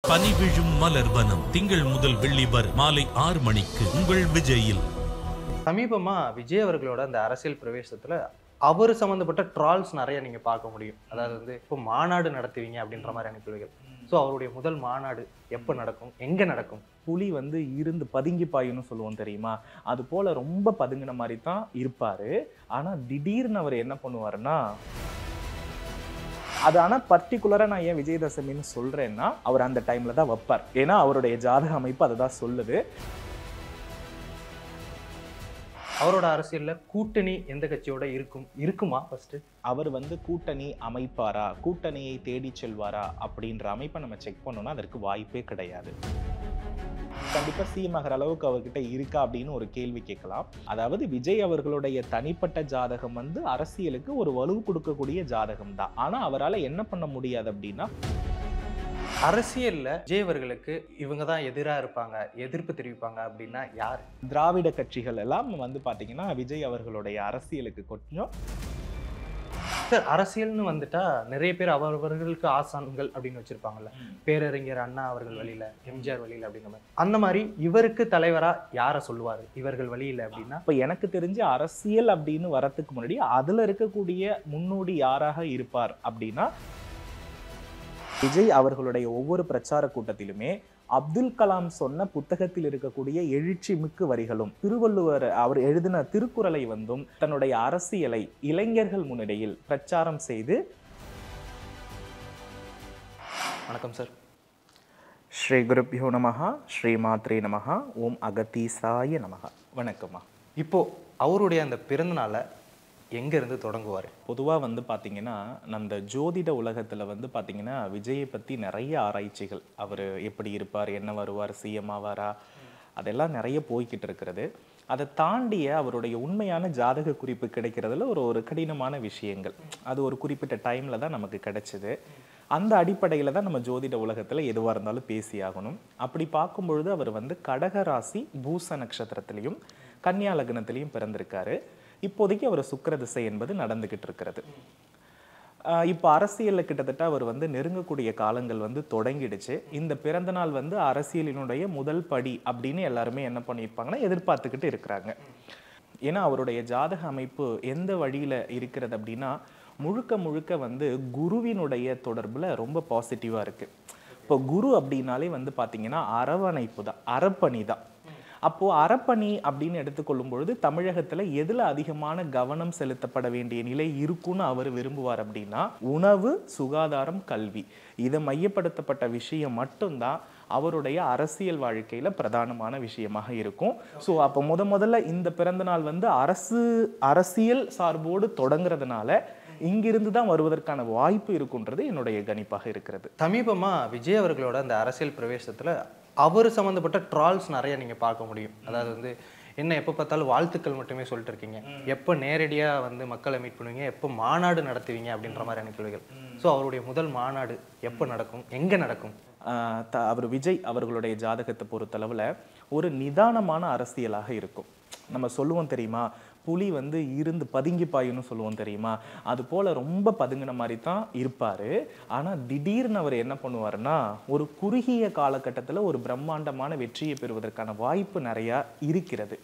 பனி விழும் மலர்வனம் திங்கள் முதல் வெள்ளி வரை மாலை 6 மணிக்கு உங்கள் விஜயில். சமீபமா விஜய் அவர்களோட அந்த அரசியல் பிரவேசத்துல அவர் சம்பந்தப்பட்ட ட்ரால்ஸ் நிறைய நீங்க பார்க்க முடியும். அதாவது வந்து இப்போ மாநாடு நடத்துவீங்க அப்படின்ற மாதிரியான கேள்விகள். ஸோ அவருடைய முதல் மாநாடு எப்போ நடக்கும், எங்க நடக்கும்? புலி வந்து இருந்து பதுங்கி பாயுன்னு சொல்லுவோம் தெரியுமா, அது போல ரொம்ப பதுங்கின மாதிரி தான் இருப்பாரு. ஆனா திடீர்னு அவர் என்ன பண்ணுவாருன்னா, அது ஆனா பர்டிகுலரா நான் ஏன் விஜயதசமின்னு சொல்றேன்னா, அவர் அந்த டைம்ல தான் வைப்பார். ஏன்னா அவருடைய ஜாதக அமைப்பு அதை தான் சொல்லுது. அவரோட அரசியல்ல கூட்டணி எந்த கட்சியோட இருக்குமா? ஃபர்ஸ்ட் அவர் வந்து கூட்டணி அமைப்பாரா, கூட்டணியை தேடி செல்வாரா அப்படின்ற அமைப்பை நம்ம செக் பண்ணோம்னா அதற்கு வாய்ப்பே கிடையாது. கண்டிப்பா சிஎம் ஆகிற அளவுக்கு அவர்கிட்ட இருக்கா அப்படின்னு ஒரு கேள்வி கேட்கலாம். அதாவது விஜய் அவர்களுடைய தனிப்பட்ட ஜாதகம் வந்து அரசியலுக்கு ஒரு வலு கொடுக்கக்கூடிய ஜாதகம் தான். ஆனா அவரால் என்ன பண்ண முடியாது அப்படின்னா, அரசியல்ல விஜய் அவர்களுக்கு இவங்க தான் எதிராக இருப்பாங்க, எதிர்ப்பு தெரிவிப்பாங்க அப்படின்னா யார்? திராவிட கட்சிகள் எல்லாம் வந்து பாத்தீங்கன்னா விஜய் அவர்களுடைய அரசியலுக்கு கொஞ்சம் சார், அரசியல்னு வந்துட்டா நிறைய பேர் அவர்களுக்கு ஆசான்கள் அப்படின்னு வச்சிருப்பாங்கல்ல. பேரறிஞர் அண்ணா அவர்கள் வழியில, எம்ஜிஆர் வழியில அப்படிங்கிற மாதிரி. அந்த மாதிரி இவருக்கு தலைவரா யாரை சொல்லுவாரு இவர்கள் வழியில அப்படின்னா? இப்ப எனக்கு தெரிஞ்சு அரசியல் அப்படின்னு வரத்துக்கு முன்னாடி அதுல இருக்கக்கூடிய முன்னோடி யாராக இருப்பார் அப்படின்னா, விஜய் அவர்களுடைய ஒவ்வொரு பிரச்சார கூட்டத்திலுமே அப்துல் கலாம் சொன்ன புத்தகத்தில் இருக்கக்கூடிய எழுச்சி மிக்கு வரிகளும், திருவள்ளுவர் அவர் எழுதின திருக்குறளை வந்தும் தன்னுடைய அரசியலை இளைஞர்கள் முன்னிலையில் பிரச்சாரம் செய்து. வணக்கம் சார். ஸ்ரீ குருப்யோ நமஹா, ஸ்ரீ மாத்ரே நமஹா, ஓம் அகதீசாய நமஹா. வணக்கம்மா. இப்போ அவருடைய அந்த பிறந்த நாளை எங்க இருந்து தொடங்குவார்? பொதுவாக வந்து பார்த்தீங்கன்னா, அந்த ஜோதிட உலகத்தில் வந்து பார்த்தீங்கன்னா விஜயை பற்றி நிறைய ஆராய்ச்சிகள், அவர் எப்படி இருப்பார், என்ன வருவார், சிஎம் ஆவாரா, அதெல்லாம் நிறைய போய்கிட்டு இருக்கிறது. அதை தாண்டிய அவருடைய உண்மையான ஜாதக குறிப்பு கிடைக்கிறதுல ஒரு கடினமான விஷயங்கள். அது ஒரு குறிப்பிட்ட டைமில் தான் நமக்கு கிடைச்சிது. அந்த அடிப்படையில் தான் நம்ம ஜோதிட உலகத்தில் எதுவாக இருந்தாலும் பேசியாகணும். அப்படி பார்க்கும்பொழுது அவர் வந்து கடக ராசி பூச நட்சத்திரத்திலையும் கன்னியா லக்னத்திலையும் பிறந்திருக்காரு. இப்போதைக்கு அவர் சுக்கிர திசை என்பது நடந்துகிட்டு இருக்கிறது. இப்போ அரசியலில் கிட்டத்தட்ட அவர் வந்து நெருங்கக்கூடிய காலங்கள் வந்து தொடங்கிடுச்சு. இந்த பிறந்த நாள் வந்து அரசியலினுடைய முதல் படி அப்படின்னு எல்லாருமே என்ன பண்ணியிருப்பாங்கன்னா எதிர்பார்த்துக்கிட்டு இருக்கிறாங்க. ஏன்னா அவருடைய ஜாதக அமைப்பு எந்த வழியில் இருக்கிறது அப்படின்னா, முழுக்க முழுக்க வந்து குருவினுடைய தொடர்பில் ரொம்ப பாசிட்டிவாக இருக்குது. இப்போ குரு அப்படின்னாலே வந்து பார்த்தீங்கன்னா அரவணைப்பு தான், அறப்பணி தான். அப்போது அறப்பணி அப்படின்னு எடுத்துக்கொள்ளும் பொழுது தமிழகத்தில் எதில் அதிகமான கவனம் செலுத்தப்பட வேண்டிய நிலை இருக்குன்னு அவர் விரும்புவார் அப்படின்னா, உணவு, சுகாதாரம், கல்வி, இதை மையப்படுத்தப்பட்ட விஷயம் மட்டும்தான் அவருடைய அரசியல் வாழ்க்கையில் பிரதானமான விஷயமாக இருக்கும். ஸோ அப்போ முதல்ல இந்த பிறந்த நாள் வந்து அரசியல் சார்போடு தொடங்குறதுனால இங்கிருந்து தான் வருவதற்கான வாய்ப்பு இருக்குன்றது என்னுடைய கணிப்பாக இருக்கிறது. சமீபமா விஜய் அவர்களோட அந்த அரசியல் பிரவேசத்துல அவர் சம்மந்தப்பட்ட ட்ரால்ஸ் நிறைய நீங்கள் பார்க்க முடியும். அதாவது வந்து என்ன எப்போ பார்த்தாலும் வாழ்த்துக்கள் மட்டுமே சொல்லிட்டு இருக்கீங்க, எப்போ நேரடியாக வந்து மக்களை மீட் பண்ணுவீங்க, எப்போ மாநாடு நடத்துவீங்க அப்படின்ற மாதிரியான கேள்விகள். ஸோ அவருடைய முதல் மாநாடு எப்போ நடக்கும், எங்கே நடக்கும்? அவர் விஜய் அவர்களுடைய ஜாதகத்தை பொறுத்தளவில் ஒரு நிதானமான அரசியலாக இருக்கும். நம்ம சொல்லுவோம் தெரியுமா, புலி வந்து இருந்து பதுங்கி பாயுன்னு சொல்லுவோம் தெரியுமா, அது போல ரொம்ப பதுங்கின மாதிரி தான் இருப்பார். ஆனால் திடீர்னு அவர் என்ன பண்ணுவாருன்னா, ஒரு குறுகிய காலகட்டத்தில் ஒரு பிரம்மாண்டமான வெற்றியை பெறுவதற்கான வாய்ப்பு நிறையா இருக்கிறது.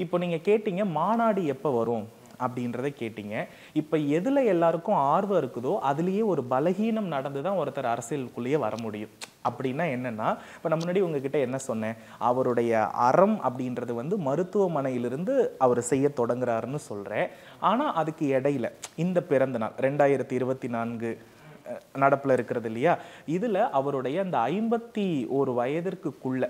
இப்போ நீங்கள் கேட்டீங்க மாநாடு எப்போ வரும் அப்படின்றத கேட்டீங்க. இப்போ எதில் எல்லாருக்கும் ஆர்வம் இருக்குதோ அதுலேயே ஒரு பலகீனம் நடந்து தான் ஒருத்தர் அரசியலுக்குள்ளேயே வர முடியும். அப்படின்னா என்னன்னா, இப்போ நான் முன்னாடி உங்ககிட்ட என்ன சொன்னேன், அவருடைய அறம் அப்படின்றது வந்து மருத்துவமனையிலிருந்து அவர் செய்ய தொடங்குறாருன்னு சொல்கிறேன். ஆனால் அதுக்கு இடையில இந்த பிறந்த நாள் 2024 நடப்பில் இருக்கிறது இல்லையா, இதில் அவருடைய அந்த 51 வயதிற்குள்ள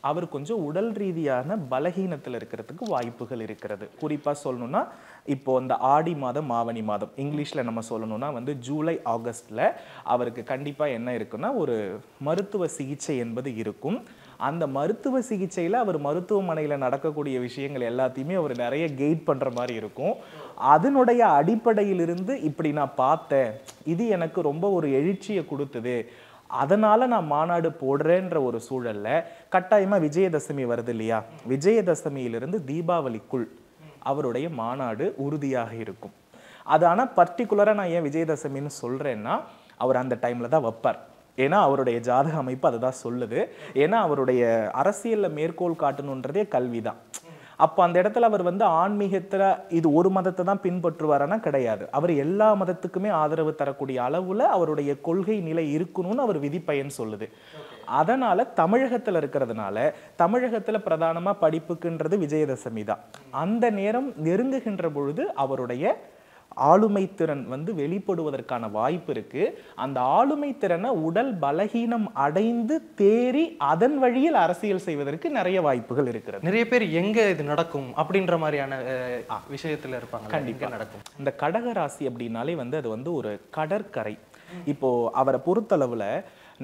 அவர் கொஞ்சம் உடல் ரீதியான பலகீனத்தில் இருக்கிறதுக்கு வாய்ப்புகள் இருக்கிறது. குறிப்பாக சொல்லணும்னா, இப்போ இந்த ஆடி மாதம் ஆவணி மாதம் இங்கிலீஷில் நம்ம சொல்லணும்னா வந்து ஜூலை ஆகஸ்டில் அவருக்கு கண்டிப்பாக என்ன இருக்குன்னா ஒரு மருத்துவ சிகிச்சை என்பது இருக்கும். அந்த மருத்துவ சிகிச்சையில் அவர் மருத்துவமனையில் நடக்கக்கூடிய விஷயங்கள் எல்லாத்தையுமே அவர் நிறைய கெயிட் பண்ணுற மாதிரி இருக்கும். அதனுடைய அடிப்படையிலிருந்து இப்படி நான் பார்த்தேன், இது எனக்கு ரொம்ப ஒரு எழுச்சியை கொடுத்தது, அதனால நான் மாநாடு போடுறேன்ற ஒரு சூழல்ல கட்டாயமாக விஜயதசமி வருது இல்லையா, விஜயதசமியிலிருந்து தீபாவளிக்குள் அவருடைய மாநாடு உறுதியாக இருக்கும். அது ஆனால் பர்டிகுலராக நான் ஏன் விஜயதசமின்னு சொல்கிறேன்னா, அவர் அந்த டைமில் தான் வைப்பார். ஏன்னா அவருடைய ஜாதக அமைப்பு அதுதான் சொல்லுது. ஏன்னா அவருடைய அரசியல்ல மேற்கோள் காட்டணுன்றதே கல்விதான். அப்போ அந்த இடத்துல அவர் வந்து ஆன்மீகத்துல இது ஒரு மதத்தை தான் பின்பற்றுவாரானா கிடையாது. அவர் எல்லா மதத்துக்குமே ஆதரவு தரக்கூடிய அளவுல அவருடைய கொள்கை நிலை இருக்கணும்னு அவர் விதிப்பயன் சொல்லுது. அதனால தமிழகத்துல இருக்கிறதுனால தமிழகத்துல பிரதானமா படிப்புக்குன்றது விஜயதசமி தான். அந்த நேரம் நெருங்குகின்ற பொழுது அவருடைய ஆளுமை திறன் வந்து வெளிப்படுவதற்கான வாய்ப்பு இருக்கு. அந்த ஆளுமை திறனை உடல் பலகீனம் அடைந்து தேறி அதன் வழியில் அரசியல் செய்வதற்கு நிறைய வாய்ப்புகள் இருக்கிறது. நிறைய பேர் எங்க இது நடக்கும் அப்படின்ற மாதிரியான விஷயத்துல இருப்பாங்க. கண்டிப்பா நடக்கும். இந்த கடக ராசி அப்படின்னாலே வந்து அது வந்து ஒரு கடற்கரை. இப்போ அவரை பொறுத்தளவுல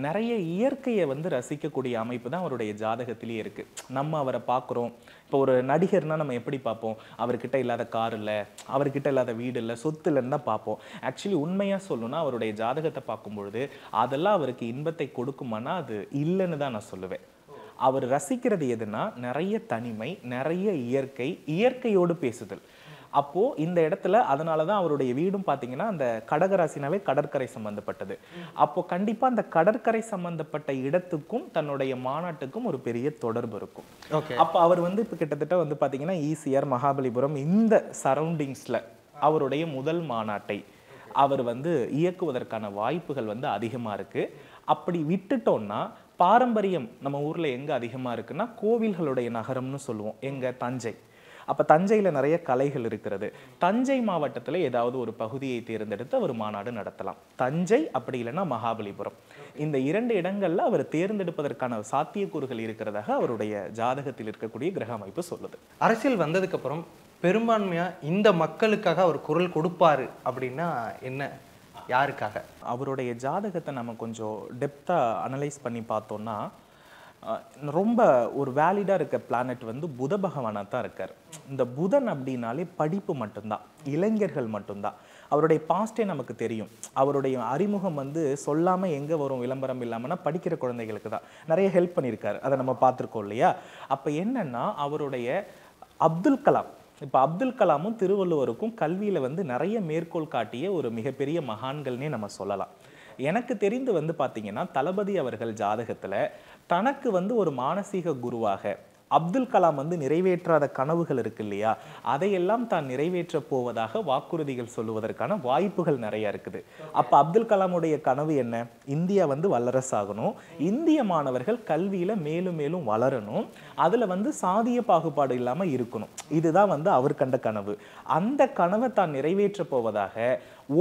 நிறைய இயற்கையை வந்து ரசிக்கக்கூடிய அமைப்பு தான் அவருடைய ஜாதகத்திலேயே இருக்கு. நம்ம அவரை பார்க்குறோம். இப்போ ஒரு நடிகர்னா நம்ம எப்படி பார்ப்போம்? அவர்கிட்ட இல்லாத கார் இல்லை, அவர்கிட்ட இல்லாத வீடு இல்லை, சொத்து இல்லைன்னு தான் பார்ப்போம். ஆக்சுவலி உண்மையாக சொல்லணும்னா அவருடைய ஜாதகத்தை பார்க்கும்பொழுது அதெல்லாம் அவருக்கு இன்பத்தை கொடுக்குமானா அது இல்லைன்னு தான் நான் சொல்லுவேன். அவர் ரசிக்கிறது எதுனா நிறைய தனிமை, நிறைய இயற்கை, இயற்கையோடு பேசுதல். அப்போ இந்த இடத்துல அதனாலதான் அவருடைய வீடும் பாத்தீங்கன்னா அந்த கடகராசினாவே கடற்கரை சம்பந்தப்பட்டது. அப்போ கண்டிப்பா அந்த கடற்கரை சம்பந்தப்பட்ட இடத்துக்கும் தன்னுடைய மாநாட்டுக்கும் ஒரு பெரிய தொடர்பு இருக்கும். அப்ப அவர் வந்து இப்ப கிட்டத்தட்ட வந்து பாத்தீங்கன்னா ஈசிஆர், மகாபலிபுரம் இந்த சரௌண்டிங்ஸ்ல அவருடைய முதல் மாநாட்டை அவர் வந்து இயக்குவதற்கான வாய்ப்புகள் வந்து அதிகமா இருக்கு. அப்படி விட்டுட்டோம்னா பாரம்பரியம் நம்ம ஊர்ல எங்க அதிகமா இருக்குன்னா கோவில்களுடைய நகரம்னு சொல்லுவோம். எங்க தஞ்சை. அப்போ தஞ்சையில் நிறைய கலைகள் இருக்கிறது. தஞ்சை மாவட்டத்தில் ஏதாவது ஒரு பகுதியை தேர்ந்தெடுத்து அவர் மாநாடு நடத்தலாம். தஞ்சை அப்படி இல்லைன்னா மகாபலிபுரம். இந்த 2 இடங்கள்ல அவர் தேர்ந்தெடுப்பதற்கான சாத்தியக்கூறுகள் இருக்கிறதாக அவருடைய ஜாதகத்தில் இருக்கக்கூடிய கிரக அமைப்பு சொல்லுது. அரசியல் வந்ததுக்கு அப்புறம் பெரும்பான்மையா இந்த மக்களுக்காக அவர் குரல் கொடுப்பாரு அப்படின்னா என்ன, யாருக்காக? அவருடைய ஜாதகத்தை நம்ம கொஞ்சம் டெப்தா அனலைஸ் பண்ணி பார்த்தோம்னா ரொம்ப ஒரு வேலிடா இருக்க பிளானட் வந்து புத பகவானா தான் இருக்கார். இந்த புதன் அப்படின்னாலே படிப்பு மட்டும்தான், இளைஞர்கள் மட்டும்தான். அவருடைய பாஸ்டே நமக்கு தெரியும். அவருடைய அறிமுகம் வந்து சொல்லாம எங்க வரும் விளம்பரம் இல்லாமன்னா படிக்கிற குழந்தைகளுக்கு தான் நிறைய ஹெல்ப் பண்ணியிருக்காரு. அதை நம்ம பார்த்துருக்கோம் இல்லையா? அப்ப என்னன்னா அவருடைய அப்துல் கலாம், இப்போ அப்துல் கலாமும் திருவள்ளுவருக்கும் கல்வியில வந்து நிறைய மேற்கோள் காட்டிய ஒரு மிகப்பெரிய மகான்கள்னே நம்ம சொல்லலாம். எனக்கு தெரிந்து வந்து பார்த்தீங்கன்னா தளபதி அவர்கள் ஜாதகத்துல தனக்கு வந்து ஒரு மானசீக குருவாக அப்துல் கலாம் வந்து நிறைவேற்றாத கனவுகள் இருக்கு இல்லையா, அதையெல்லாம் தான் நிறைவேற்ற போவதாக வாக்குறுதிகள் சொல்லுவதற்கான வாய்ப்புகள் நிறைய இருக்குது. அப்ப அப்துல் கலாமுடைய கனவு என்ன? இந்தியா வந்து வல்லரசாகணும், இந்திய மாணவர்கள் கல்வியில மேலும் மேலும் வளரணும், அதுல வந்து சாதிய பாகுபாடு இல்லாம இருக்கணும். இதுதான் வந்து அவர் கண்ட கனவு. அந்த கனவை தான் நிறைவேற்ற போவதாக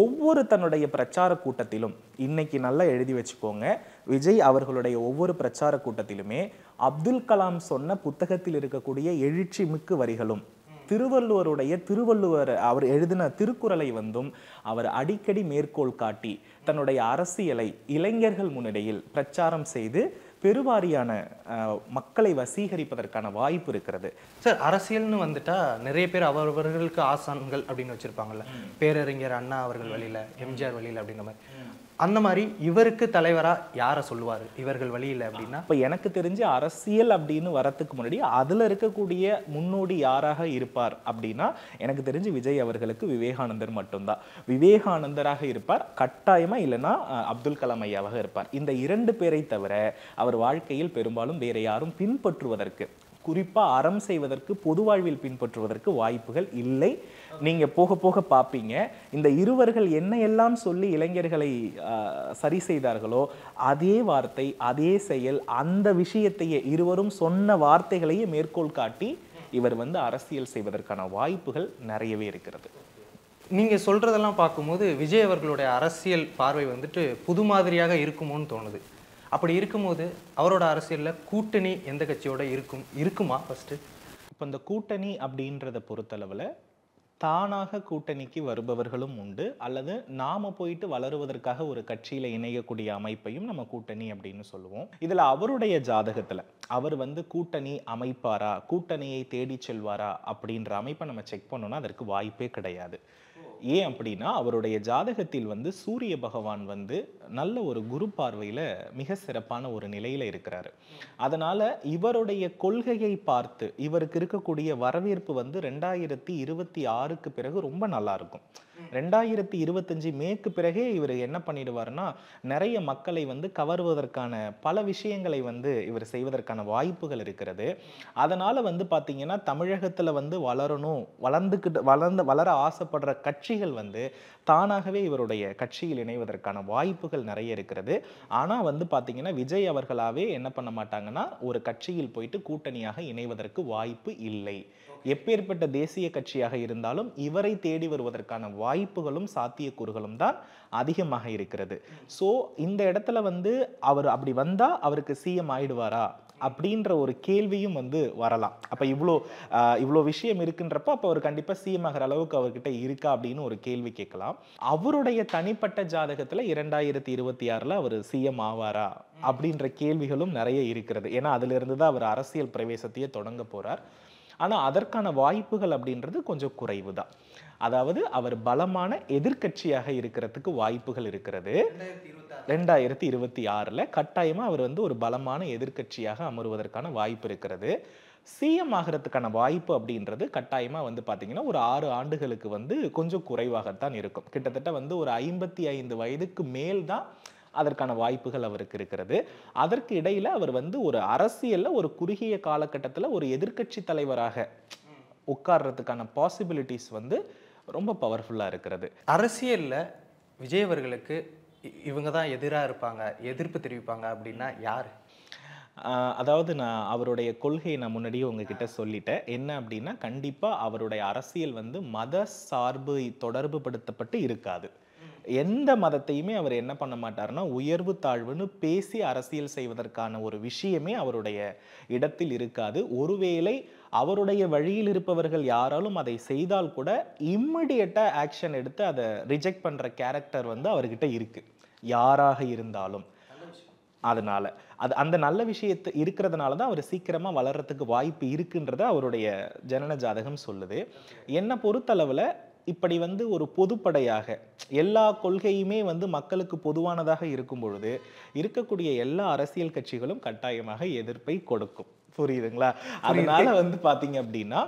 ஒவ்வொரு தன்னுடைய பிரச்சார கூட்டத்திலும், இன்னைக்கு நல்லா எழுதி வச்சுக்கோங்க, விஜய் அவர்களுடைய ஒவ்வொரு பிரச்சார கூட்டத்திலுமே அப்துல் கலாம் சொன்ன புத்தகத்தில் இருக்கக்கூடிய எழுச்சி மிக்க வரிகளும் திருவள்ளுவர் அவர் எழுதின திருக்குறளை வந்தும் அவர் அடிக்கடி மேற்கோள் காட்டி தன்னுடைய அரசியலை இளைஞர்கள் முன்னிலையில் பிரச்சாரம் செய்து பெருவாரியான மக்களை வசீகரிப்பதற்கான வாய்ப்பு இருக்கிறது. சார், அரசியல்னு வந்துட்டா நிறைய பேர் அவர்களுக்கு ஆசான்கள் அப்படின்னு வச்சிருப்பாங்கல்ல, பேரறிஞர் அண்ணா அவர்கள் வழியில, எம்ஜிஆர் வழியில அப்படின்ற மாதிரி. அந்த மாதிரி இவருக்கு தலைவரா யாரை சொல்லுவாரு இவர்கள் வழியில அப்படின்னா? இப்ப எனக்கு தெரிஞ்சு அரசியல் அப்படின்னு வரத்துக்கு முன்னாடி அதுல இருக்கக்கூடிய முன்னோடி யாராக இருப்பார் அப்படின்னா எனக்கு தெரிஞ்சு விஜய் அவர்களுக்கு விவேகானந்தர் மட்டும்தான். விவேகானந்தராக இருப்பார் கட்டாயமா, இல்லைன்னா அப்துல் கலாம் ஐயாவாக இருப்பார். இந்த 2 பேரை தவிர அவர் வாழ்க்கையில் பெரும்பாலும் வேற யாரும் பின்பற்றுவதற்கு, குறிப்பா அறம் செய்வதற்கு, பொது வாழ்வில் பின்பற்றுவதற்கு வாய்ப்புகள் இல்லை. நீங்க போக போக பார்ப்பீங்க, இந்த இருவர்கள் என்ன எல்லாம் சொல்லி இளைஞர்களை சரி செய்தார்களோ அதே வார்த்தை, அதே செயல், அந்த விஷயத்தையே இருவரும் சொன்ன வார்த்தைகளையே மேற்கோள் காட்டி இவர் வந்து அரசியல் செய்வதற்கான வாய்ப்புகள் நிறையவே இருக்கிறது. நீங்க சொல்றதெல்லாம் பார்க்கும்போது விஜய் அவர்களுடைய அரசியல் பார்வை வந்துட்டு புது மாதிரியாக இருக்குமோன்னு தோணுது. அப்படி இருக்கும்போது அவரோட அரசியல்ல கூட்டணி எந்த கட்சியோட இருக்குமா? ஃபர்ஸ்ட் இப்போ இந்த கூட்டணி அப்படின்றத பொறுத்தளவில் தானாக கூட்டணிக்கு வருபவர்களும் உண்டு, அல்லது நாம போயிட்டு வளருவதற்காக ஒரு கட்சியில இணையக்கூடிய அமைப்பையும் நம்ம கூட்டணி அப்படின்னு சொல்லுவோம். இதுல அவருடைய ஜாதகத்துல அவர் வந்து கூட்டணி அமைப்பாரா, கூட்டணியை தேடி செல்வாரா அப்படின்ற அமைப்பை நம்ம செக் பண்ணோம்னா அதற்கு வாய்ப்பே கிடையாது. ஏன் அப்படின்னா அவருடைய ஜாதகத்தில் வந்து சூரிய பகவான் வந்து நல்ல ஒரு குரு பார்வையில மிக சிறப்பான ஒரு நிலையில இருக்கிறாரு. அதனால இவருடைய கொள்கையை பார்த்து இவருக்கு இருக்கக்கூடிய வரவேற்பு வந்து 2026க்கு பிறகு ரொம்ப நல்லா இருக்கும். 2025 மேற்கு பிறகே இவர் என்ன பண்ணிடுவாருன்னா நிறைய மக்களை வந்து கவருவதற்கான பல விஷயங்களை வந்து இவர் செய்வதற்கான வாய்ப்புகள் இருக்கிறது. அதனால வந்து பார்த்தீங்கன்னா தமிழகத்தில் வந்து வளர ஆசைப்படுற கட்சிகள் வந்து தானாகவே இவருடைய கட்சியில் இணைவதற்கான வாய்ப்புகள் நிறைய இருக்கிறது. ஆனால் வந்து பார்த்தீங்கன்னா விஜய் அவர்களாவே என்ன பண்ண மாட்டாங்கன்னா ஒரு கட்சியில் போயிட்டு கூட்டணியாக இணைவதற்கு வாய்ப்பு இல்லை. எப்பேற்பட்ட தேசிய கட்சியாக இருந்தாலும் இவரை தேடி வருவதற்கான வாய்ப்புகளும் சாத்தியக்கூறுகளும் தான் அதிகமாக இருக்கிறது. ஸோ இந்த இடத்துல வந்து அவர் அப்படி வந்தா அவருக்கு சிஎம் ஆயிடுவாரா அப்படின்ற ஒரு கேள்வியும் வந்து வரலாம். அப்போ இவ்வளோ விஷயம் இருக்குன்றப்ப அப்போ அவர் கண்டிப்பாக சிஎம் ஆகிற அளவுக்கு அவர்கிட்ட இருக்கா அப்படின்னு ஒரு கேள்வி கேட்கலாம். அவருடைய தனிப்பட்ட ஜாதகத்தில் 2026 அவர் சிஎம் ஆவாரா அப்படின்ற கேள்விகளும் நிறைய இருக்கிறது. ஏன்னா அதுல இருந்து தான் அவர் அரசியல் பிரவேசத்தையே தொடங்க போறார். ஆனால் அதற்கான வாய்ப்புகள் அப்படின்றது கொஞ்சம் குறைவு தான். அதாவது அவர் பலமான எதிர்க்கட்சியாக இருக்கிறதுக்கு வாய்ப்புகள் இருக்கிறது. 2026 கட்டாயமாக அவர் வந்து ஒரு பலமான எதிர்க்கட்சியாக அமருவதற்கான வாய்ப்பு இருக்கிறது. சிஎம் ஆகிறதுக்கான வாய்ப்பு அப்படின்றது கட்டாயமாக வந்து பார்த்தீங்கன்னா ஒரு 6 ஆண்டுகளுக்கு வந்து கொஞ்சம் குறைவாகத்தான் இருக்கும். கிட்டத்தட்ட வந்து ஒரு 55 வயதுக்கு மேல் தான் அதற்கான வாய்ப்புகள் அவருக்கு இருக்கிறது. அதற்கு இடையில அவர் வந்து ஒரு அரசியல்ல ஒரு குறுகிய காலகட்டத்தில் ஒரு எதிர்க்கட்சி தலைவராக உட்கார்றதுக்கான பாசிபிலிட்டிஸ் வந்து ரொம்ப பவர்ஃபுல்லா இருக்கிறது. அரசியல்ல விஜய் அவர்களுக்கு இவங்க தான் எதிராக இருப்பாங்க, எதிர்ப்பு தெரிவிப்பாங்க அப்படின்னா யாரு? அதாவது நான் அவருடைய கொள்கையை நான் முன்னாடியே உங்ககிட்ட சொல்லிட்டேன். என்ன அப்படின்னா கண்டிப்பாக அவருடைய அரசியல் வந்து மத சார்பு தொடர்பு படுத்தப்பட்டு இருக்காது. எந்த மதத்தையுமே அவர் என்ன பண்ண மாட்டார்னா உயர்வு தாழ்வுன்னு பேசி அரசியல் செய்வதற்கான ஒரு விஷயமே அவருடைய இடத்தில் இருக்காது. ஒருவேளை அவருடைய வழியில் இருப்பவர்கள் யாராலும் அதை செய்தால் கூட இம்மிடியட்டா ஆக்ஷன் எடுத்து அதை ரிஜெக்ட் பண்ற கேரக்டர் வந்து அவர்கிட்ட இருக்கு, யாராக இருந்தாலும். அதனால அந்த நல்ல விஷயத்தை இருக்கிறதுனால தான் அவர் சீக்கிரமா வளர்றதுக்கு வாய்ப்பு இருக்குன்றத அவருடைய ஜனன ஜாதகம் சொல்லுது. என்னை பொறுத்தளவுல இப்படி வந்து ஒரு பொதுப்படையாக எல்லா கொள்கையுமே வந்து மக்களுக்கு பொதுவானதாக இருக்கும் பொழுது இருக்கக்கூடிய எல்லா அரசியல் கட்சிகளும் கட்டாயமாக எதிர்ப்பை கொடுக்கும். புரியுதுங்களா? அதனால வந்து பாத்தீங்க அப்படின்னா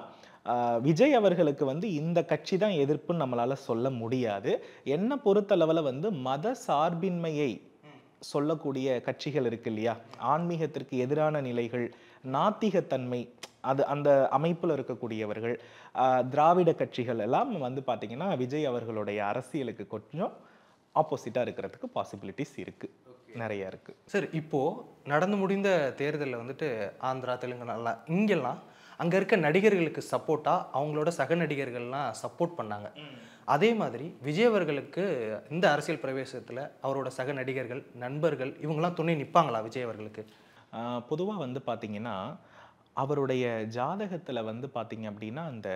விஜய் அவர்களுக்கு வந்து இந்த கட்சி தான் எதிர்ப்புன்னு நம்மளால சொல்ல முடியாது. என்ன பொறுத்தளவுல வந்து மத சார்பின்மையை சொல்லக்கூடிய கட்சிகள் இருக்கு இல்லையா, ஆன்மீகத்திற்கு எதிரான நிலைகள், நாத்திகத்தன்மை, அது அந்த அமைப்புல இருக்கக்கூடியவர்கள், திராவிட கட்சிகள் எல்லாம் வந்து பாத்தீங்கன்னா விஜய் அவர்களுடைய அரசியலுக்கு கொஞ்சம் ஆப்போசிட்டா இருக்கிறதுக்கு பாசிபிலிட்டிஸ் இருக்கு, நிறைய இருக்கு. சார், இப்போ நடந்து முடிந்த தேர்தலில் வந்துட்டு ஆந்திரா, தெலுங்கானா இங்கெல்லாம் அங்க இருக்க நடிகர்களுக்கு சப்போர்ட்டா அவங்களோட சக நடிகர்கள்லாம் சப்போர்ட் பண்ணாங்க. அதே மாதிரி விஜய் அவர்களுக்கு இந்த அரசியல் பிரவேசத்துல அவரோட சக நடிகர்கள், நண்பர்கள் இவங்கெல்லாம் துணை நிற்பாங்களா விஜய் அவர்களுக்கு? பொதுவாக வந்து பார்த்தீங்கன்னா அவருடைய ஜாதகத்தில் வந்து பார்த்தீங்க அப்படின்னா அந்த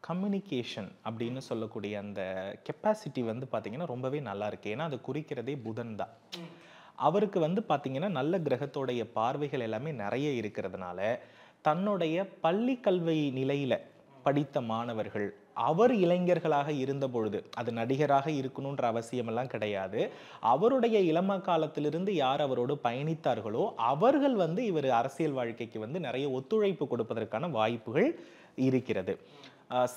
கம்யூனிகேஷன் அப்படின்னு சொல்லக்கூடிய அந்த கெப்பாசிட்டி வந்து பார்த்தீங்கன்னா ரொம்பவே நல்லா இருக்கு. ஏன்னா அது குறிக்கிறதே புதன் தான். அவருக்கு வந்து பார்த்தீங்கன்னா நல்ல கிரகத்தோடைய பார்வைகள் எல்லாமே நிறைய இருக்கிறதுனால தன்னுடைய பள்ளி கல்வி நிலையில படித்த மாணவர்கள், அவர் இளைஞர்களாக இருந்த பொழுது, அது நடிகராக இருக்கணுன்ற அவசியமெல்லாம் கிடையாது, அவருடைய இளம காலத்திலிருந்து யார் அவரோடு பயணித்தார்களோ அவர்கள் வந்து இவர் அரசியல் வாழ்க்கைக்கு வந்து நிறைய ஒத்துழைப்பு கொடுப்பதற்கான வாய்ப்புகள் இருக்கிறது.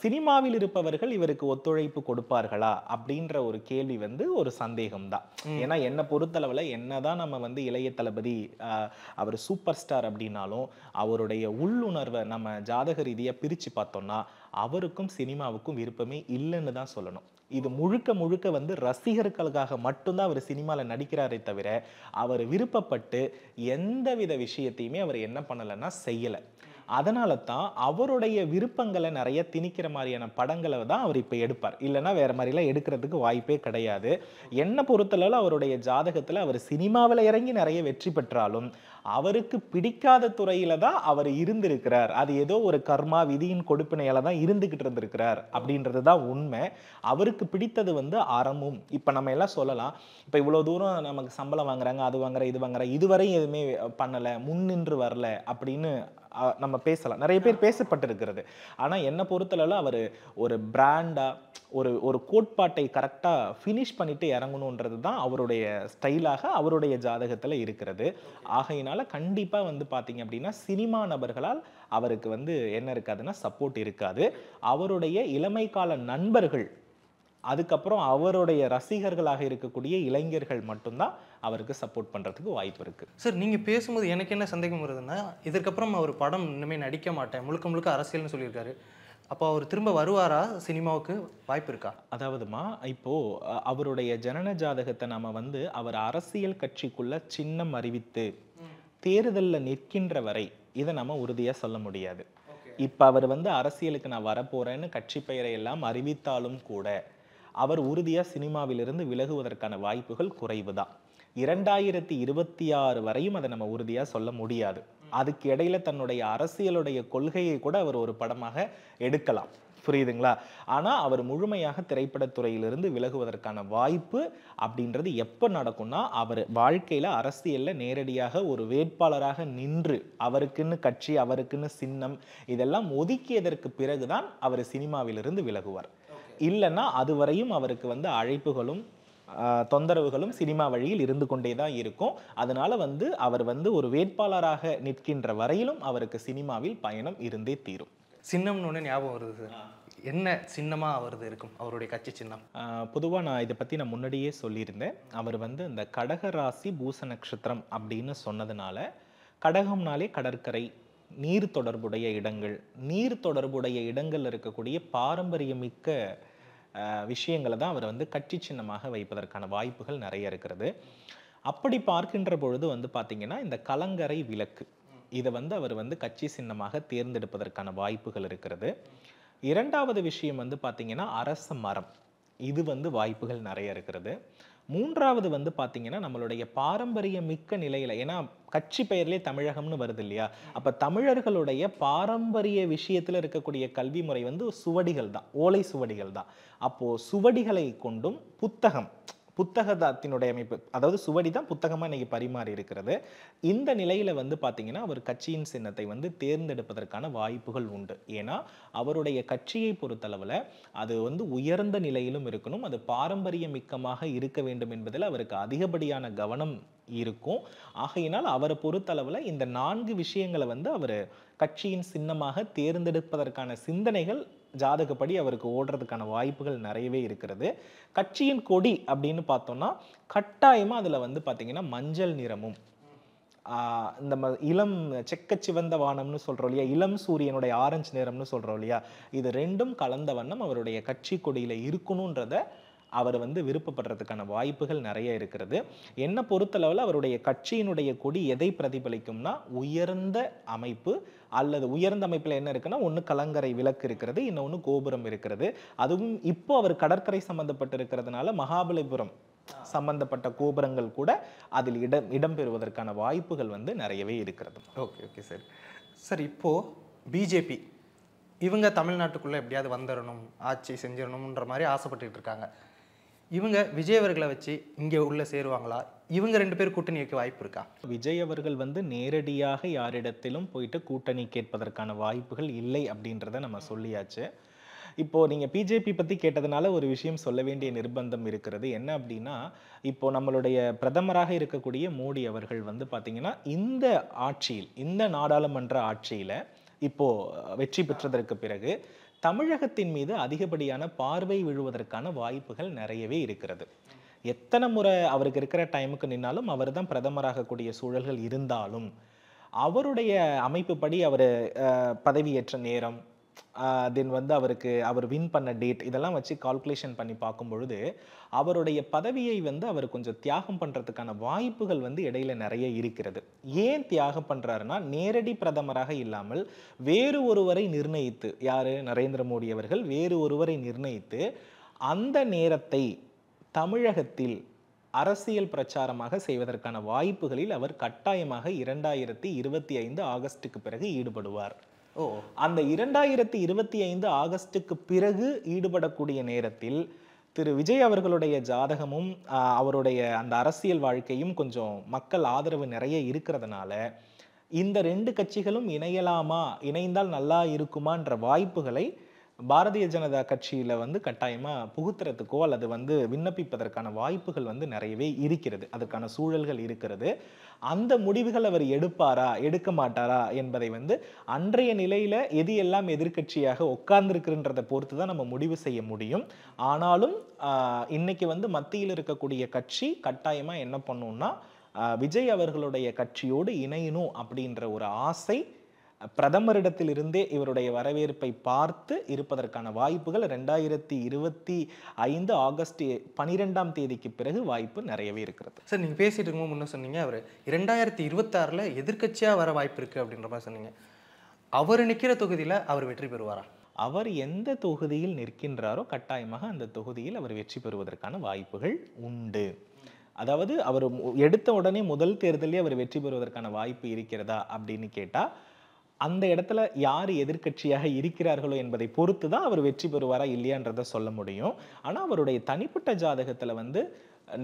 சினிமாவில் இருப்பவர்கள் இவருக்கு ஒத்துழைப்பு கொடுப்பார்களா அப்படின்ற ஒரு கேள்வி வந்து ஒரு சந்தேகம்தான். ஏன்னா என்னை பொறுத்தளவில் என்னதான் நம்ம வந்து இளைய தளபதி அவர் சூப்பர் ஸ்டார் அப்படின்னாலும் அவருடைய உள்ளுணர்வை நம்ம ஜாதக ரீதியாக பிரித்து பார்த்தோம்னா அவருக்கும் சினிமாவுக்கும் விருப்பமே இல்லைன்னு தான் சொல்லணும். இது முழுக்க முழுக்க வந்து ரசிகர்களுக்காக மட்டும்தான் அவர் சினிமாவில் நடிக்கிறாரே தவிர அவர் விருப்பப்பட்டு எந்தவித விஷயத்தையுமே அவர் என்ன பண்ணலைன்னா செய்யலை. அதனால தான் அவருடைய விருப்பங்களை நிறைய திணிக்கிற மாதிரியான படங்களை தான் அவர் இப்போ எடுப்பார். இல்லைன்னா வேற மாதிரிலாம் எடுக்கிறதுக்கு வாய்ப்பே கிடையாது. என்னை பொறுத்தளவில் அவருடைய ஜாதகத்தில் அவர் சினிமாவில் இறங்கி நிறைய வெற்றி பெற்றாலும் அவருக்கு பிடிக்காத துறையில தான் அவர் இருந்திருக்கிறார். அது ஏதோ ஒரு கர்மா விதியின் கொடுப்பினையால தான் இருந்துகிட்டு இருந்திருக்கிறார் அப்படின்றது தான் உண்மை. அவருக்கு பிடித்தது வந்து அறமும். இப்போ நம்ம எல்லாம் சொல்லலாம், இப்போ இவ்வளோ தூரம் நமக்கு சம்பளம் வாங்குறாங்க, அது வாங்குற, இது வாங்குற, இதுவரையும் எதுவுமே பண்ணலை, முன்னின்று வரல அப்படின்னு நம்ம பேசலாம். நிறைய பேர் பேசப்பட்டிருக்கிறது. ஆனா என்ன பொறுத்தளவுல அவர் ஒரு பிராண்டா ஒரு கோட்பாட்டை கரெக்டா ஃபினிஷ் பண்ணிட்டு இறங்கணுன்றது தான் அவருடைய ஸ்டைலாக அவருடைய ஜாதகத்துல இருக்கிறது. ஆகையினால கண்டிப்பா வந்து பாத்தீங்க அப்படின்னா சினிமா நபர்களால் அவருக்கு வந்து என்ன இருக்காதுன்னா சப்போர்ட் இருக்காது. அவருடைய இளமை கால நண்பர்கள் அதுக்கப்புறம் அவருடைய ரசிகர்களாக இருக்கக்கூடிய இளைஞர்கள் மட்டும்தான் அவருக்கு சப்போர்ட் பண்றதுக்கு வாய்ப்பு இருக்கு. சார் நீங்கள் பேசும்போது எனக்கு என்ன சந்தேகம் வருதுன்னா, இதற்கப்புறம் அவர் படம் இனிமேல் நடிக்க மாட்டேன், முழுக்க முழுக்க அரசியல்னு சொல்லியிருக்காரு. அப்போ அவர் திரும்ப வருவாரா? சினிமாவுக்கு வாய்ப்பு இருக்கா? அதாவதுமா இப்போ அவருடைய ஜனன ஜாதகத்தை நாம வந்து அவர் அரசியல் கட்சிக்குள்ள சின்னம் அறிவித்து தேர்தலில் நிற்கின்ற வரை இதை நம்ம உறுதியா சொல்ல முடியாது. இப்ப அவர் வந்து அரசியலுக்கு நான் வரப்போறேன்னு கட்சி பெயரை எல்லாம் அறிவித்தாலும் கூட அவர் உறுதியா சினிமாவிலிருந்து விலகுவதற்கான வாய்ப்புகள் குறைவுதான். 2026 வரையும் அதை நம்ம உறுதியா சொல்ல முடியாது. அதுக்கு இடையில தன்னுடைய அரசியலுடைய கொள்கையை கூட அவர் ஒரு படமாக எடுக்கலாம், புரியுதுங்களா? ஆனா அவர் முழுமையாக திரைப்படத்துறையிலிருந்து விலகுவதற்கான வாய்ப்பு அப்படின்றது எப்ப நடக்கும்னா, அவர் வாழ்க்கையில அரசியல்ல நேரடியாக ஒரு வேட்பாளராக நின்று அவருக்குன்னு கட்சி, அவருக்குன்னு சின்னம் இதெல்லாம் ஒதுக்கியதற்கு பிறகுதான் அவர் சினிமாவிலிருந்து விலகுவார். இல்லைன்னா அதுவரையும் அவருக்கு வந்து அழைப்புகளும் தொந்தரவுகளும் சினிமா வழியில் இருந்து கொண்டே தான் இருக்கும். அதனால வந்து அவர் வந்து ஒரு வேட்பாளராக நிற்கின்ற வரையிலும் அவருக்கு சினிமாவில் பயணம் இருந்தே தீரும். சின்னம்னு ஒன்று ஞாபகம் வருது சார். என்ன சின்னமா அவரது இருக்கும், அவருடைய கட்சி சின்னம்? பொதுவா நான் இதை பத்தி நான் முன்னாடியே சொல்லியிருந்தேன். அவர் வந்து இந்த கடகராசி பூச நட்சத்திரம் அப்படின்னு சொன்னதுனால, கடகம்னாலே கடற்கரை, நீர் தொடர்புடைய இடங்கள், நீர் தொடர்புடைய இடங்கள் இருக்கக்கூடிய பாரம்பரியமிக்க விஷயங்களை தான் அவர் வந்து கட்சி சின்னமாக வைப்பதற்கான வாய்ப்புகள் நிறைய இருக்கிறது. அப்படி பார்க்கின்ற பொழுது வந்து பார்த்தீங்கன்னா, இந்த கலங்கரை விளக்கு இதை வந்து அவர் வந்து கட்சி சின்னமாக தேர்ந்தெடுப்பதற்கான வாய்ப்புகள் இருக்கிறது. இரண்டாவது விஷயம் வந்து பார்த்தீங்கன்னா அரச மரம், இது வந்து வாய்ப்புகள் நிறைய இருக்கிறது. மூன்றாவது வந்து பார்த்தீங்கன்னா நம்மளுடைய பாரம்பரியமிக்க நிலையில, ஏன்னா கட்சி பெயர்லேயே தமிழகம்னு வருது இல்லையா, அப்ப தமிழர்களுடைய பாரம்பரிய விஷயத்துல இருக்கக்கூடிய கல்வி முறை வந்து சுவடிகள் தான், ஓலை சுவடிகள் தான். அப்போ சுவடிகளை கொண்டும் புத்தகத்தினுடைய அமைப்பு, அதாவது சுவடி தான் புத்தகமா இன்னைக்கு பரிமாறி இருக்கிறது. இந்த நிலையில வந்து பாத்தீங்கன்னா அவர் கட்சியின் சின்னத்தை வந்து தேர்ந்தெடுப்பதற்கான வாய்ப்புகள் உண்டு. ஏன்னா அவருடைய கட்சியை பொறுத்தளவுல அது வந்து உயர்ந்த நிலையிலும் இருக்கணும், அது பாரம்பரியமிக்கமாக இருக்க வேண்டும் என்பதில் அவருக்கு அதிகப்படியான கவனம் இருக்கும். ஆகையினால் அவரை பொறுத்தளவுல இந்த 4 விஷயங்களை வந்து அவர் கட்சியின் சின்னமாக தேர்ந்தெடுப்பதற்கான சிந்தனைகள் ஜாதகப்படி அவருக்கு ஓடுறதுக்கான வாய்ப்புகள் நிறையவே இருக்கிறது. கட்சியின் கொடி அப்படின்னு பார்த்தோம்னா கட்டாயமா அதுல வந்து பாத்தீங்கன்னா மஞ்சள் நிறமும் இந்த இளம் செக்க சிவந்த வானம்னு சொல்றோம் இல்லையா, இளம் சூரியனுடைய ஆரஞ்சு நிறம்னு சொல்றோம் இல்லையா, இது ரெண்டும் கலந்த வண்ணம் அவருடைய கட்சி கொடியில இருக்கணும்ன்றத அவர் வந்து விருப்பப்படுறதுக்கான வாய்ப்புகள் நிறைய இருக்கிறது. என்ன பொறுத்தளவில் அவருடைய கட்சியினுடைய கொடி எதை பிரதிபலிக்கும்னா உயர்ந்த அமைப்பு, அல்லது உயர்ந்த அமைப்பில் என்ன இருக்குன்னா ஒன்று கலங்கரை விளக்கு இருக்கிறது, இன்னொன்று கோபுரம் இருக்கிறது. அதுவும் இப்போ அவர் கடற்கரை சம்பந்தப்பட்டு இருக்கிறதுனால மகாபலிபுரம் சம்பந்தப்பட்ட கோபுரங்கள் கூட அதில் இடம்பெறுவதற்கான வாய்ப்புகள் வந்து நிறையவே இருக்கிறது. Okay sir. சார் இப்போ பிஜேபி இவங்க தமிழ்நாட்டுக்குள்ளே எப்படியாவது வந்துடணும், ஆட்சி செஞ்சிடணும்ன்ற மாதிரி ஆசைப்பட்டுட்டு இருக்காங்க. இவங்க விஜய் அவர்களை வச்சு இங்கே உள்ள சேருவாங்களா? இவங்க 2 பேர் கூட்டணி வைக்க வாய்ப்பு இருக்கா? விஜய் அவர்கள் வந்து நேரடியாக யாரிடத்திலும் போயிட்டு கூட்டணி கேட்பதற்கான வாய்ப்புகள் இல்லை அப்படின்றத நம்ம சொல்லியாச்சு. இப்போ நீங்க பிஜேபி பத்தி கேட்டதுனால ஒரு விஷயம் சொல்ல வேண்டிய நிர்பந்தம் இருக்கிறது. என்ன அப்படின்னா, இப்போ நம்மளுடைய பிரதமராக இருக்கக்கூடிய மோடி அவர்கள் வந்து பாத்தீங்கன்னா இந்த ஆட்சியில், இந்த நாடாளுமன்ற ஆட்சியில இப்போ வெற்றி பெற்றதற்கு பிறகு தமிழகத்தின் மீது அதிகப்படியான பார்வை விழுவதற்கான வாய்ப்புகள் நிறையவே இருக்கிறது. எத்தனை முறை அவருக்கு இருக்கிற டைமுக்கு நின்னாலும் அவர் தான் பிரதமராக கூடிய சூழல்கள் இருந்தாலும் அவருடைய அமைப்புப்படி அவர் பதவியேற்ற நேரம், தென் வந்து அவர் வின் பண்ண டேட் இதெல்லாம் வச்சு கால்குலேஷன் பண்ணி பார்க்கும் பொழுது அவருடைய பதவியை வந்து அவர் கொஞ்சம் தியாகம் பண்றதுக்கான வாய்ப்புகள் வந்து இடையில நிறைய இருக்கிறது. ஏன் தியாகம் பண்றாருன்னா, நேரடி பிரதமராக இல்லாமல் வேறு ஒருவரை நிர்ணயித்து, யாரு நரேந்திர மோடி அவர்கள் வேறு ஒருவரை நிர்ணயித்து அந்த நேரத்தை தமிழகத்தில் அரசியல் பிரச்சாரமாக செய்வதற்கான வாய்ப்புகளில் அவர் கட்டாயமாக 2025 ஆகஸ்டுக்கு பிறகு ஈடுபடுவார். அந்த 2025 ஆகஸ்டுக்கு பிறகு ஈடுபடக்கூடிய நேரத்தில் திரு விஜய் அவர்களுடைய ஜாதகமும் அவருடைய அந்த அரசியல் வாழ்க்கையும் கொஞ்சம் மக்கள் ஆதரவு நிறைய இருக்கிறதுனால இந்த 2 கட்சிகளும் இணையலாமா, இணைந்தால் நல்லா இருக்குமான்ற வாய்ப்புகளை பாரதிய ஜனதா கட்சியில வந்து கட்டாயமா புகுத்துறதுக்கோ அல்லது வந்து விண்ணப்பிப்பதற்கான வாய்ப்புகள் வந்து நிறையவே இருக்கிறது, அதற்கான சூழல்கள் இருக்கிறது. அந்த முடிவுகள் அவர் எடுப்பாரா எடுக்க மாட்டாரா என்பதை வந்து அன்றைய நிலையில எது எல்லாம் எதிர்க்கட்சியாக உட்கார்ந்துருக்குன்றதை பொறுத்து தான் நம்ம முடிவு செய்ய முடியும். ஆனாலும் இன்னைக்கு வந்து மத்தியில் இருக்கக்கூடிய கட்சி கட்டாயமா என்ன பண்ணும்னா விஜய் அவர்களுடைய கட்சியோடு இணையணும் அப்படின்ற ஒரு ஆசை பிரதமரிடத்திலிருந்தே இவருடைய வரவேற்பை பார்த்து இருப்பதற்கான வாய்ப்புகள் 2025 ஆகஸ்ட் 12ஆம் தேதிக்கு பிறகு வாய்ப்பு நிறையவே இருக்கிறது. சார் நீங்கள் பேசிட்டு இருக்கும்போது முன்ன சொன்னீங்க அவர் 2026 எதிர்க்கட்சியாக வர வாய்ப்பு இருக்குது அப்படின்ற மாதிரி சொன்னீங்க. அவர் நிற்கிற தொகுதியில் அவர் வெற்றி பெறுவாரா? அவர் எந்த தொகுதியில் நிற்கின்றாரோ கட்டாயமாக அந்த தொகுதியில் அவர் வெற்றி பெறுவதற்கான வாய்ப்புகள் உண்டு. அதாவது அவர் எடுத்த உடனே முதல் தேர்தலே அவர் வெற்றி பெறுவதற்கான வாய்ப்பு இருக்கிறதா அப்படின்னு கேட்டால் அந்த இடத்துல யார் எதிர்க்கட்சியாக இருக்கிறார்களோ என்பதை பொறுத்து தான் அவர் வெற்றி பெறுவாரா இல்லையான்றதை சொல்ல முடியும். ஆனால் அவருடைய தனிப்பட்ட ஜாதகத்தில் வந்து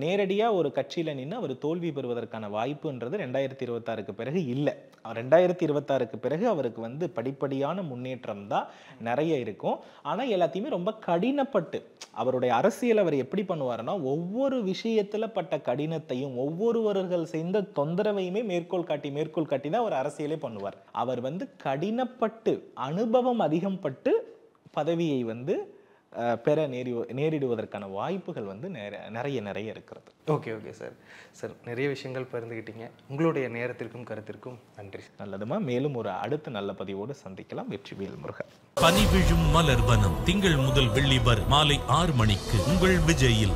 நேரடியாக ஒரு கட்சியில் நின்று அவர் தோல்வி பெறுவதற்கான வாய்ப்புன்றது 2026க்கு பிறகு இல்லை. 2026க்கு பிறகு அவருக்கு வந்து படிப்படியான முன்னேற்றம் தான் நிறைய இருக்கும். ஆனால் எல்லாத்தையுமே ரொம்ப கடினப்பட்டு அவருடைய அரசியல் அவர் எப்படி பண்ணுவாருன்னா ஒவ்வொரு விஷயத்தில் பட்ட கடினத்தையும் ஒவ்வொருவர்கள் செய்த தொந்தரவையுமே மேற்கோள் காட்டி தான் அவர் அரசியலே பண்ணுவார். அவர் வந்து கடினப்பட்டு அனுபவம் அதிகம் பட்டு பதவியை வந்து பெற நேரிடுவதற்கான வாய்ப்புகள் வந்து நிறைய இருக்கிறது. ஓகே சார் நிறைய விஷயங்கள் பகிர்ந்துக்கிட்டீங்க. உங்களுடைய நேரத்திற்கும் கருத்திற்கும் நன்றி. நல்லதுமா, மேலும் ஒரு அடுத்த நல்ல பதிவோடு சந்திக்கலாம். வெற்றிவேல் முருகன். பனிவிழும் மலர்வனம் திங்கள் முதல் வெள்ளி வரை மாலை 6 மணிக்கு உங்கள் விஜயில்.